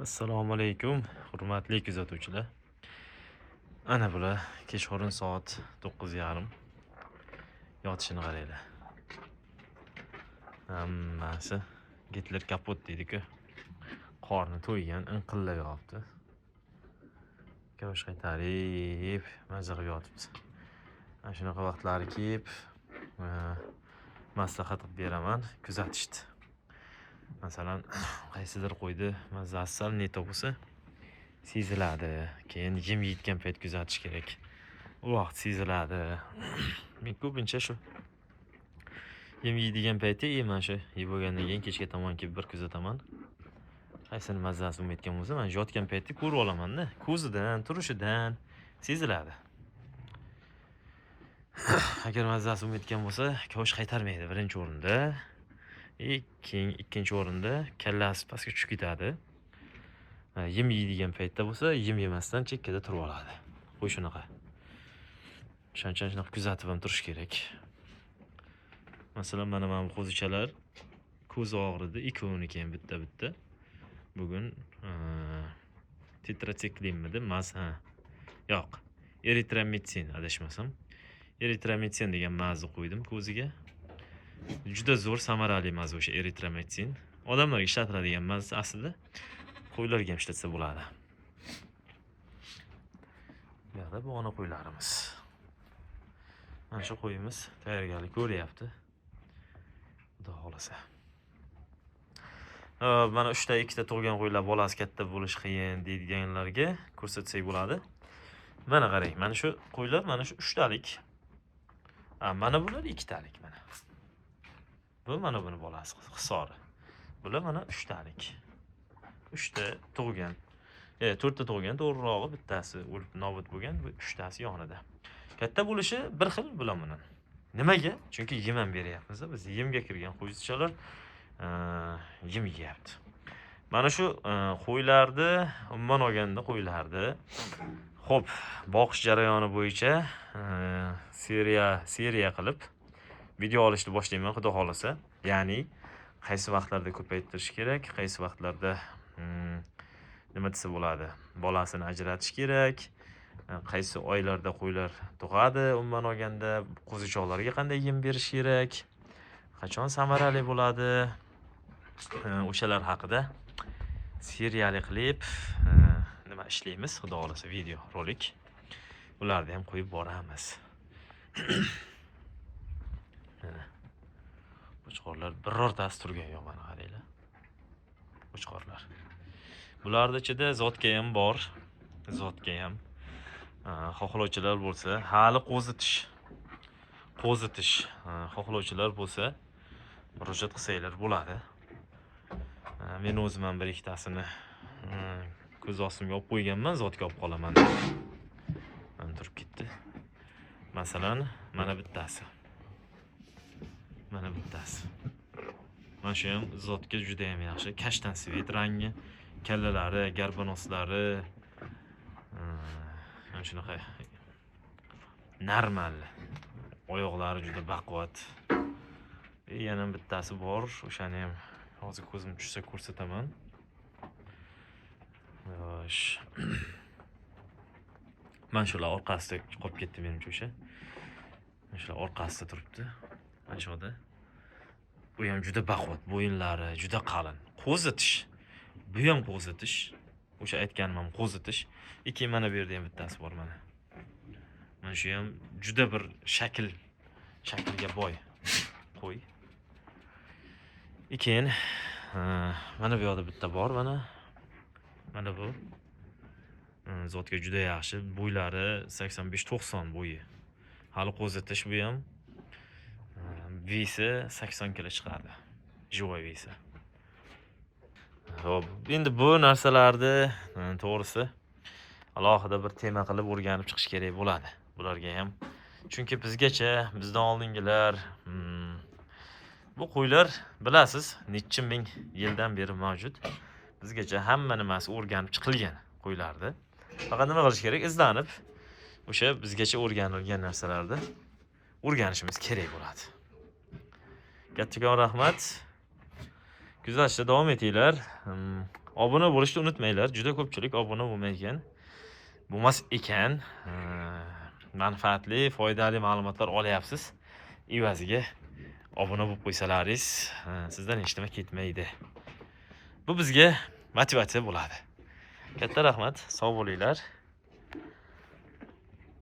Assalomu alaykum, hurmatli kuzatuvchilar. Ana bular kechqurun soat 9:30. Yotishini qaranglar. Hammasi Gitler kaput deydi-ku. Qorni to'ygan, inqillab yotibdi. Kavsh qaytarib, mazza qilib yotibdi. Ana shunaqa vaqtlari kelib, maslahat qilib beraman, kuzatishdi. Masalan, qaysidir qo'ydi mazzasi sal neto bo'lsa, seziladi. Keyin yem yeyotgan payt kuzatish kerak. U vaqt seziladi. Men ko'pincha shu yem yeydigan paytda mana shu yeb bo'lgandan keyin kechga tomon kelib bir kuzataman. Qaysini mazzasi bo'lmayotgan bo'lsa, mana yotgan paytda ko'rib olaman-da. Ko'zidan, turishidan seziladi. Agar mazzasi bo'lmayotgan bo'lsa, kavsh qaytarmaydi birinchi o'rinda. Keyin ikkinchi o'rinda kallasi pastga tushib ketadi. Yem yeydigan paytda bo'lsa, yem yemasdan chekkada turib oladi. Qo'y shunaqa. Shuning uchun shunaqa kuzatib ham turish kerak. Masalan, mana bu qo'zichalar ko'zi og'ridi, ikkovini keyin bitta-bitta. Bugun tetrasiklinmidi? Yo'q. Eritromitsin adashmasam. Eritromitsin degan mazni qo'ydim ko'ziga. Juda zo'r samarali maza o'sha eritromitsin. Odamlarga ishlatiladigan maza aslida qo'ylarga ham ishlatsa bo'ladi. Bu yerda bu ona qo'ylarimiz. Mana shu qo'yimiz tayyorgarlik ko'ryapti. Xudo xolasa. Mana 3 ta 2 ta tug'ilgan qo'ylar bolasi katta bo'lish qiyin deydiganlarga ko'rsatsak bo'ladi. Mana qarang, mana shu qo'ylar mana shu 3 talik. Mana bular 2 talik mana. Bu mana buni bolasi hisori. Bular mana 3 talik. 3 ta tug'ilgan. 4 ta tug'ilgan, to'g'rirog'i bittasi o'lib nobud bo'lgan, bu 3 tasi yonida. Katta bo'lishi bir xil bilan buni. Nimaga? Chunki yem ham beryapmiz. Biz yemga kirgan qo'ychalar yem yeyapti. Mana shu qo'ylarni umuman olganda qo'ylarni xo'p, boqish jarayoni bo'yicha seriya qilib video olishni boshlayman, xudo xolasa. Ya'ni qaysi vaqtlarda ko'paytirish kerak, qaysi vaqtlarda nima desa bo'ladi, bolasini ajratish kerak, qaysi oylarda qo'ylar tug'adi, umuman olganda qo'zichoqlarga qanday yem berish kerak, qachon samarali bo'ladi, o'shalar haqida seriyali qilib nima ishlaymiz, xudo xolasa video rolik. Ularni ham qo'yib boramiz. Qo'chqorlar birortasi turgan yo'q, mana qaranglar. Qo'chqorlar. Bularning ichida zotka ham bor. Zotka ham xohlovchilar bo'lsa, hali qo'zitish xohlovchilar bo'lsa, murojaat qilsanglar bo'ladi. Men o'zim ham bir ikkitasini ko'z ostimga olib qo'yganman, zotka olib qolaman deb. Mana turib ketdi. Masalan, mana bittasi. Mana bittasi. Mana shu ham zotka juda ham yaxshi. Kashtan svet rangi, kallalari, garbanoslari mana shunaqa normal. Oyoqlari juda baquvvat. Yana bittasi bor. O'shani ham hozir ko'zim tushsa ko'rsataman. Yosh. Mana shular orqasida qolib ketdi menimcha o'sha. Mana shular orqasida turibdi. Mana shu yerda. Bu ham juda baquvvat, bo'yinlari juda qalin. Qo'zitish. Bu ham qo'zitish. O'sha aytganim ham qo'zitish. Mana bu yerda ham bittasi bor mana. Mana shu ham juda bir shaklga boy qo'y. Mana bu yerda bitta bor mana. Mana bu. Zotka juda yaxshi. Bo'ylari 85-90 bo'yi. Hali qo'zitish bu ham. Vesi 80 kg chiqadi. Joy vesi. Xo'p, endi bu narsalarni to'g'risi alohida bir tema qilib o'rganib chiqish kerak bo'ladi. Bularga ham. Chunki bizgacha, bizdan oldingilar bu qo'ylar bilasiz, necha ming yildan beri mavjud. Bizgacha hamma nimasi o'rganib chiqilgan qo'ylardi. Faqat nima qilish kerak? Izlanib o'sha bizgacha o'rganilgan narsalarni o'rganishimiz kerak bo'ladi. Kattakon rahmat. Kuzatishda davom etinglar. Obuna bo'lishni unutmanglar. Juda ko'pchilik obuna bo'lmaygan. Bo'lmas ekan, manfaatli, foydali ma'lumotlar olyapsiz. Evaziga obuna bo'lib qo'ysalaringiz, sizdan hech nima ketmaydi. Bu bizga motivatsiya bo'ladi. Katta rahmat, sog' bo'linglar.